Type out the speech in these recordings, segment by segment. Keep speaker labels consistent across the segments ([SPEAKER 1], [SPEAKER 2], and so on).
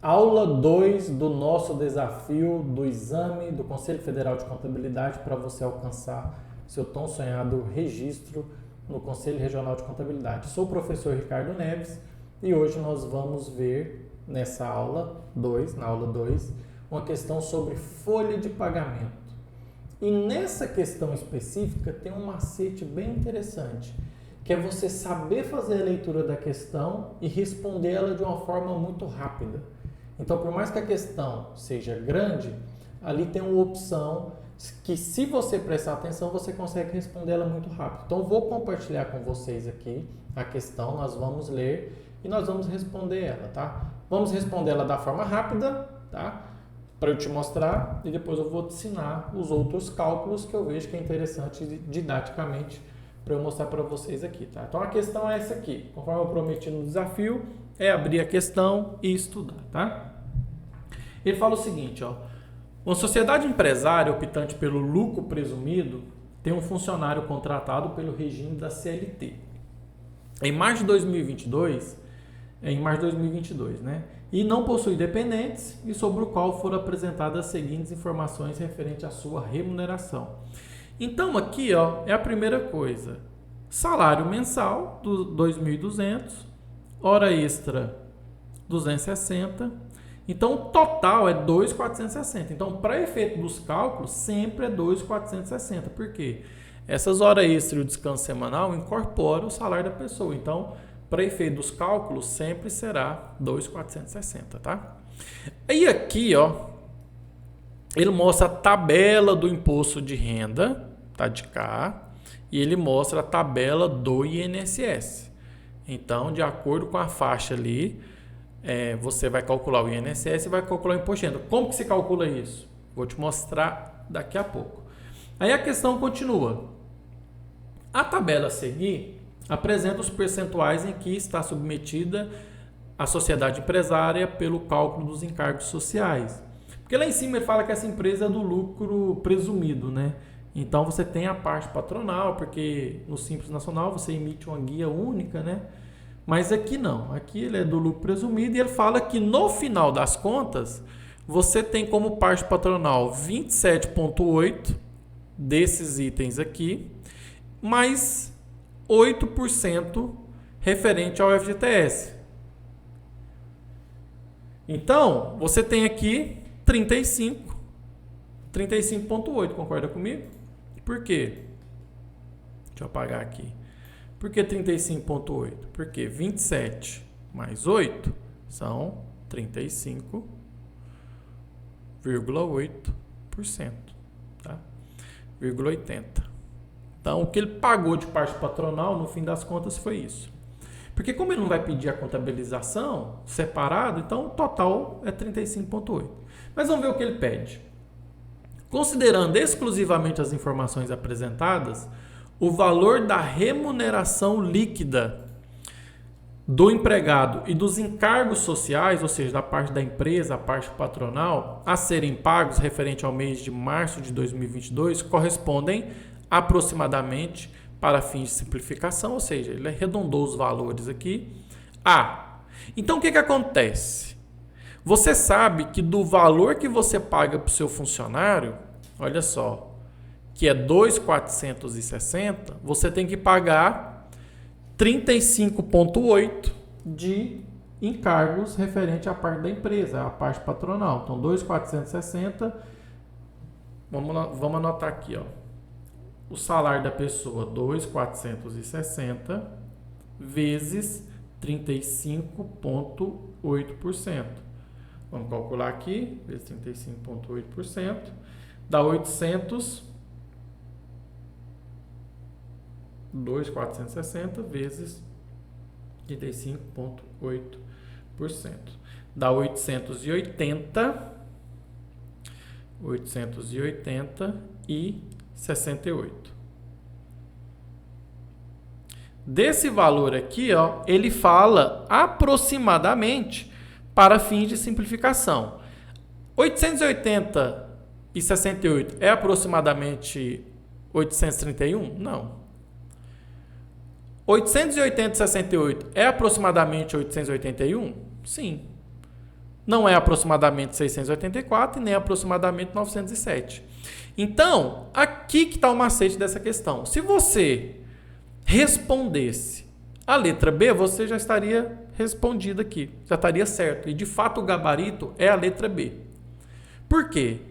[SPEAKER 1] Aula 2 do nosso desafio do exame do Conselho Federal de Contabilidade para você alcançar seu tão sonhado registro no Conselho Regional de Contabilidade. Sou o professor Ricardo Neves e hoje nós vamos ver nessa aula 2, na aula 2, uma questão sobre folha de pagamento. E nessa questão específica tem um macete bem interessante, que é você saber fazer a leitura da questão e responder ela de uma forma muito rápida. Então, por mais que a questão seja grande, ali tem uma opção que, se você prestar atenção, você consegue responder ela muito rápido. Então, vou compartilhar com vocês aqui a questão, nós vamos ler e nós vamos responder ela, tá? Vamos responder ela da forma rápida, tá? Para eu te mostrar e depois eu vou te ensinar os outros cálculos que eu vejo que é interessante didaticamente para eu mostrar para vocês aqui, tá? Então, a questão é essa aqui. Conforme eu prometi no desafio, é abrir a questão e estudar, tá? Ele fala o seguinte, ó. Uma sociedade empresária optante pelo lucro presumido tem um funcionário contratado pelo regime da CLT. Em março de 2022, né? E não possui dependentes e sobre o qual foram apresentadas as seguintes informações referente à sua remuneração. Então, aqui, ó, é a primeira coisa. Salário mensal, 2.200, hora extra, 260. Então, o total é 2.460. Então, para efeito dos cálculos, sempre é 2.460. Por quê? Essas horas extras e o descanso semanal incorporam o salário da pessoa. Então, para efeito dos cálculos, sempre será 2.460, tá? Aí aqui, ó, ele mostra a tabela do imposto de renda, tá de cá, e ele mostra a tabela do INSS. Então, de acordo com a faixa ali, você vai calcular o INSS e vai calcular o imposto de renda. Como que se calcula isso? Vou te mostrar daqui a pouco. Aí a questão continua. A tabela a seguir apresenta os percentuais em que está submetida a sociedade empresária pelo cálculo dos encargos sociais. Porque lá em cima ele fala que essa empresa é do lucro presumido, né? Então você tem a parte patronal, porque no Simples Nacional você emite uma guia única, né? Mas aqui não, aqui ele é do lucro presumido e ele fala que no final das contas você tem como parte patronal 27,8% desses itens aqui, mais 8% referente ao FGTS. Então, você tem aqui 35,8%, concorda comigo? Por quê? Deixa eu apagar aqui. Por que 35,8%? Porque 27 mais 8 são 35,8%, tá? 0,80%. Então, o que ele pagou de parte patronal, no fim das contas, foi isso. Porque como ele não vai pedir a contabilização separado, então o total é 35,8%. Mas vamos ver o que ele pede. Considerando exclusivamente as informações apresentadas, o valor da remuneração líquida do empregado e dos encargos sociais, ou seja, da parte da empresa, a parte patronal, a serem pagos referente ao mês de março de 2022, correspondem aproximadamente, para fins de simplificação, ou seja, ele arredondou os valores aqui, Então, o que acontece? Você sabe que do valor que você paga para o seu funcionário, olha só, que é 2.460, você tem que pagar 35,8% de encargos referente à parte da empresa, a parte patronal. Então, 2.460, vamos anotar aqui, ó. O salário da pessoa, 2.460 vezes 35,8%. Vamos calcular aqui, vezes 35,8%, dá 2.460 vezes 35,8%. Dá 880 e 68. Desse valor aqui, ó, ele fala aproximadamente para fins de simplificação. 880 e 68 é aproximadamente 831? Não. 880 e 68 é aproximadamente 881? Sim. não é aproximadamente 684 e nem aproximadamente 907. Então, aqui que está o macete dessa questão. Se você respondesse a letra B, você já estaria respondido aqui, já estaria certo. E de fato o gabarito é a letra B. Por quê?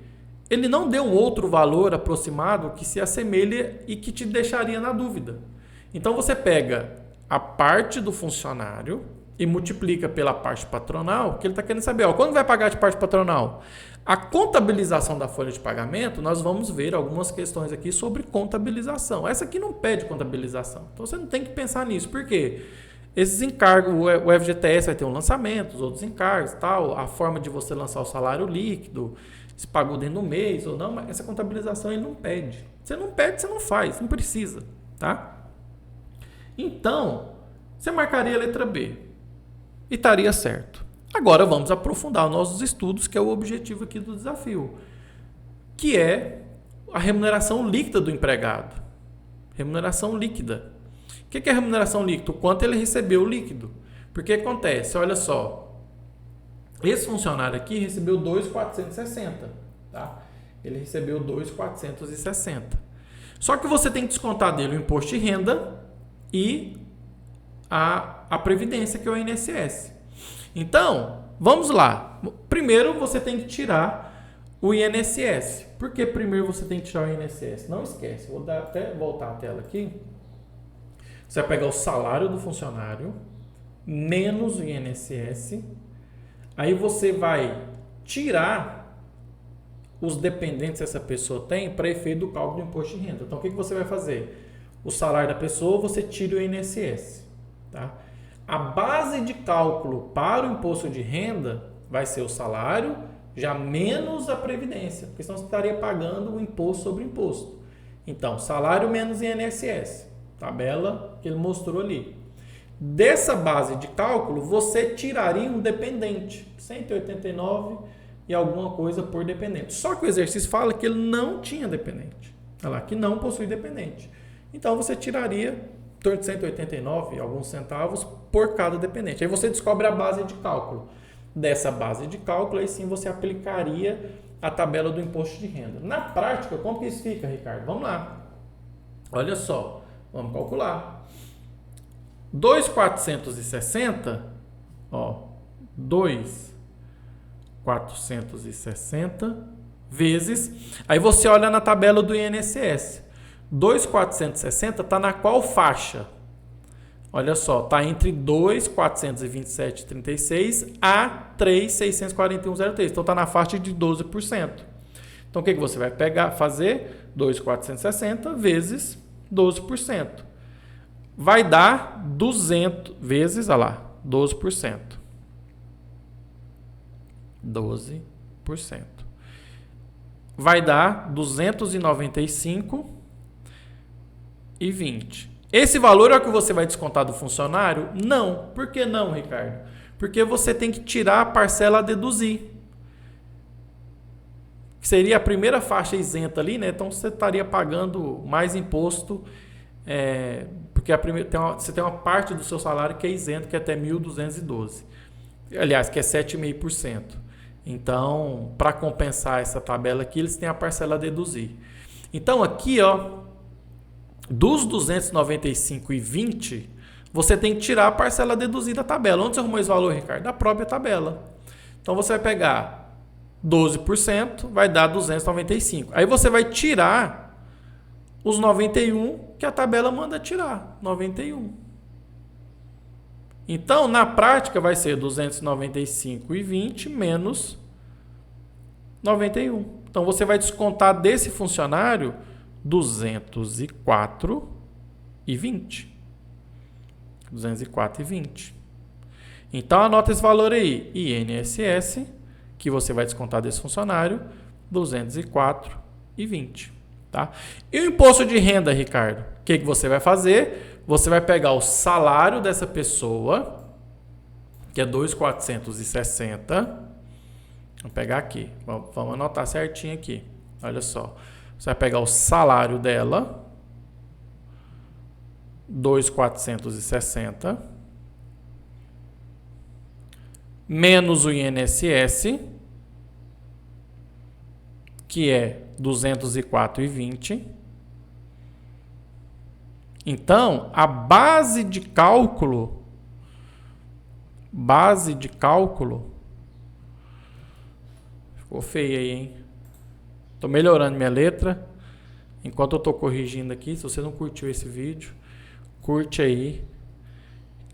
[SPEAKER 1] Ele não deu um outro valor aproximado que se assemelhe e que te deixaria na dúvida. Então você pega a parte do funcionário e multiplica pela parte patronal, que ele está querendo saber, quando vai pagar de parte patronal? A contabilização da folha de pagamento, nós vamos ver algumas questões aqui sobre contabilização. Essa aqui não pede contabilização, então você não tem que pensar nisso. Por quê? Esses encargos, o FGTS vai ter um lançamento, os outros encargos, tal, a forma de você lançar o salário líquido, se pagou dentro do mês ou não, mas essa contabilização ele não pede. Você não pede, você não faz, não precisa, tá? Então, você marcaria a letra B e estaria certo. Agora vamos aprofundar os nossos estudos, que é o objetivo aqui do desafio, que é a remuneração líquida do empregado. Remuneração líquida. O que é remuneração líquida? O quanto ele recebeu líquido. Porque acontece, olha só, esse funcionário aqui recebeu 2.460, tá? Ele recebeu 2.460. Só que você tem que descontar dele o imposto de renda e a previdência, que é o INSS. Então, vamos lá. Primeiro você tem que tirar o INSS. Por que primeiro você tem que tirar o INSS? Não esquece, vou até voltar a tela aqui. Você vai pegar o salário do funcionário menos o INSS. Aí você vai tirar os dependentes que essa pessoa tem para efeito do cálculo do imposto de renda. Então, o que você vai fazer? O salário da pessoa, você tira o INSS. Tá? A base de cálculo para o imposto de renda vai ser o salário, já menos a previdência, porque senão você estaria pagando o imposto sobre imposto. Então, salário menos INSS, tabela que ele mostrou ali. Dessa base de cálculo, você tiraria um dependente, 189 e alguma coisa por dependente. Só que o exercício fala que ele não tinha dependente. Olha lá, que não possui dependente. Então, você tiraria em torno de 189 e alguns centavos por cada dependente. Aí você descobre a base de cálculo. Dessa base de cálculo, aí sim você aplicaria a tabela do imposto de renda. Na prática, como que isso fica, Ricardo? Vamos lá. Olha só, vamos calcular. 2.460, 2.460 vezes, aí você olha na tabela do INSS. 2.460 está na qual faixa? Olha só, está entre 2.427,36 a 3.641,03. Então está na faixa de 12%. Então o que você vai fazer? 2.460 vezes 12%. Vai dar 200 vezes, olha lá, 12%. 12%. Vai dar 295,20. Esse valor é o que você vai descontar do funcionário? Não. Por que não, Ricardo? Porque você tem que tirar a parcela a deduzir. Que seria a primeira faixa isenta ali, né? Então você estaria pagando mais imposto, porque você tem uma parte do seu salário que é isento, que é até 1.212. Aliás, que é 7,5%. Então, para compensar essa tabela aqui, eles têm a parcela a deduzir. Então, aqui, dos 295,20, você tem que tirar a parcela deduzida da tabela. Onde você arrumou esse valor, Ricardo? Da própria tabela. Então, você vai pegar 12%, vai dar 295. Aí você vai tirar os 91 que a tabela manda tirar. 91. Então, na prática, vai ser 295,20 menos 91. Então, você vai descontar desse funcionário 204,20. 204,20. Então, anota esse valor aí. INSS, que você vai descontar desse funcionário, 204,20. Tá? E o imposto de renda, Ricardo? O que você vai fazer? Você vai pegar o salário dessa pessoa, que é 2.460. Vamos pegar aqui. Vamos anotar certinho aqui. Olha só. Você vai pegar o salário dela, 2.460, menos o INSS, que é 204,20. Então, a base de cálculo, ficou feia aí, hein? Tô melhorando minha letra, enquanto eu tô corrigindo aqui. Se você não curtiu esse vídeo, curte aí,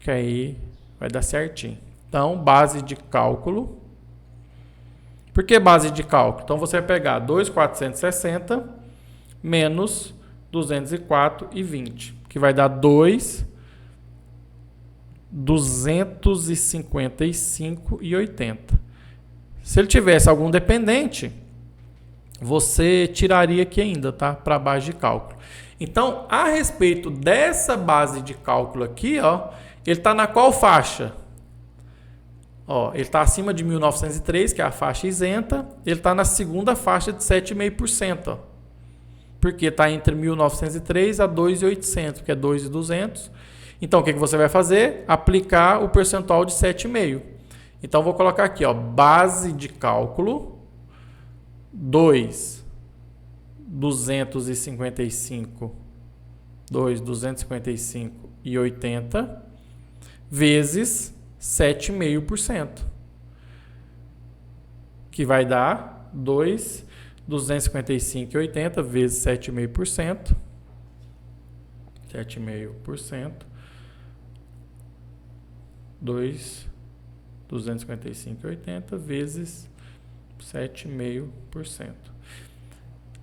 [SPEAKER 1] que aí vai dar certinho. Então, base de cálculo. Por que base de cálculo? Então, você vai pegar 2.460 menos 204,20, que vai dar 255,80. Se ele tivesse algum dependente, você tiraria aqui ainda, tá? Para base de cálculo. Então, a respeito dessa base de cálculo aqui, ó, ele está na qual faixa? Ó, ele está acima de 1.903, que é a faixa isenta. Ele está na segunda faixa de 7,5%, ó, porque está entre 1.903 a 2.800, que é 2.200. Então, o que você vai fazer? Aplicar o percentual de 7,5%. Então, vou colocar aqui, ó, base de cálculo, 2.255,80 vezes 7,5%, que vai dar 2.255,80 vezes 7,5%. 2.255,80 vezes 7,5%.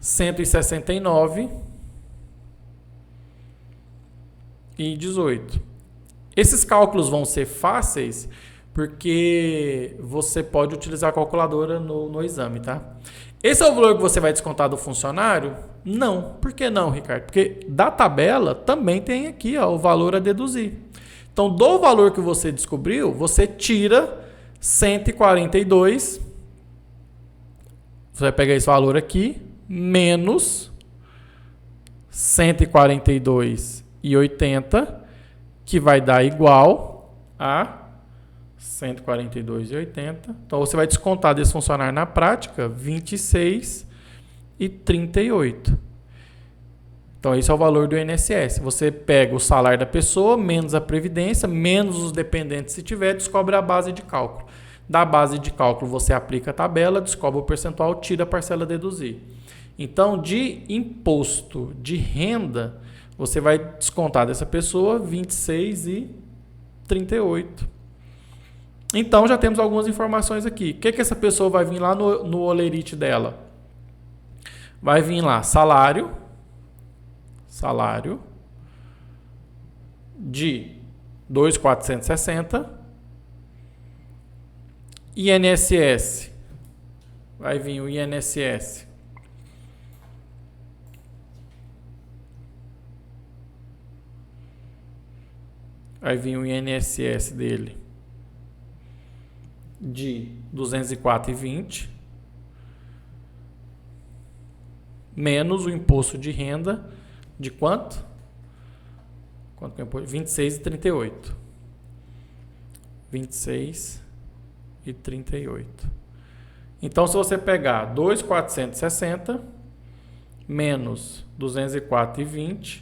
[SPEAKER 1] 169,18. Esses cálculos vão ser fáceis porque você pode utilizar a calculadora no exame, tá? Esse é o valor que você vai descontar do funcionário? Não. Por que não, Ricardo? Porque da tabela também tem aqui, ó, o valor a deduzir. Então, do valor que você descobriu, você tira 142. Você vai pegar esse valor aqui, menos 142,80, que vai dar igual a 142,80. Então, você vai descontar desse funcionário na prática 26,38. Então, esse é o valor do INSS. Você pega o salário da pessoa, menos a previdência, menos os dependentes se tiver, descobre a base de cálculo. Da base de cálculo, você aplica a tabela, descobre o percentual, tira a parcela a deduzir. Então, de imposto de renda, você vai descontar dessa pessoa 26,38. Então, já temos algumas informações aqui. O que essa pessoa vai vir lá no olerite dela? Vai vir lá salário de 2.460. INSS. Vai vir o INSS. Vai vir o INSS dele de 204,20 menos o imposto de renda de quanto? Quanto que é o imposto? 26,38. 26,38. Então, se você pegar 2.460 menos 204,20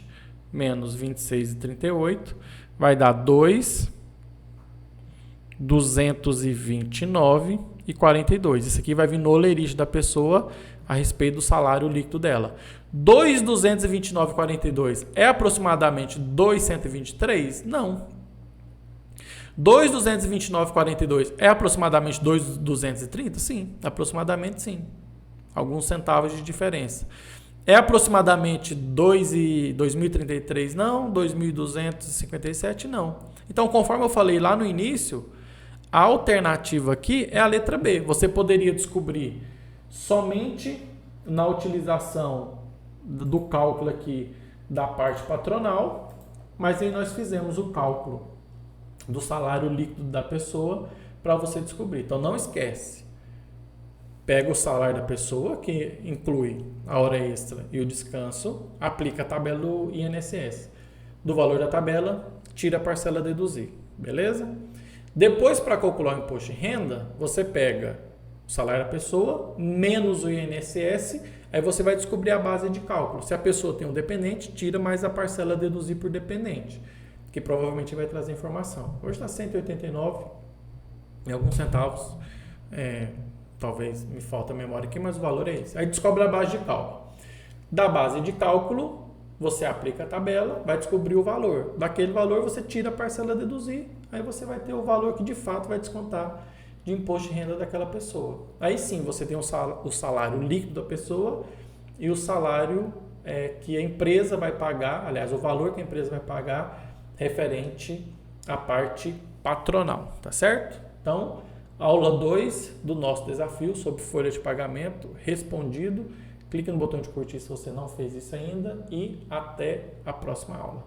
[SPEAKER 1] menos 26,38, vai dar 229,42. Isso aqui vai vir no olerite da pessoa a respeito do salário líquido dela. 2.229,42 é aproximadamente 2.123? Não. 2.229,42 é aproximadamente 2.230? Sim, aproximadamente sim. Alguns centavos de diferença. É aproximadamente 2.033? Não. 2.257? Não. Então, conforme eu falei lá no início, a alternativa aqui é a letra B. Você poderia descobrir somente na utilização do cálculo aqui da parte patronal, mas aí nós fizemos o cálculo do salário líquido da pessoa para você descobrir. Então, não esquece. Pega o salário da pessoa, que inclui a hora extra e o descanso, aplica a tabela do INSS. Do valor da tabela, tira a parcela a deduzir. Beleza? Depois, para calcular o imposto de renda, você pega o salário da pessoa menos o INSS, aí você vai descobrir a base de cálculo. Se a pessoa tem um dependente, tira mais a parcela a deduzir por dependente, que provavelmente vai trazer informação. Hoje está 189 e alguns centavos, talvez me falta a memória aqui, mas o valor é esse. Aí descobre a base de cálculo. Da base de cálculo, você aplica a tabela, vai descobrir o valor. Daquele valor, você tira a parcela a deduzir, aí você vai ter o valor que de fato vai descontar de imposto de renda daquela pessoa. Aí sim, você tem o salário líquido da pessoa e o salário que a empresa vai pagar, aliás, o valor que a empresa vai pagar referente à parte patronal, tá certo? Então, aula 2 do nosso desafio sobre folha de pagamento respondido. Clique no botão de curtir se você não fez isso ainda e até a próxima aula.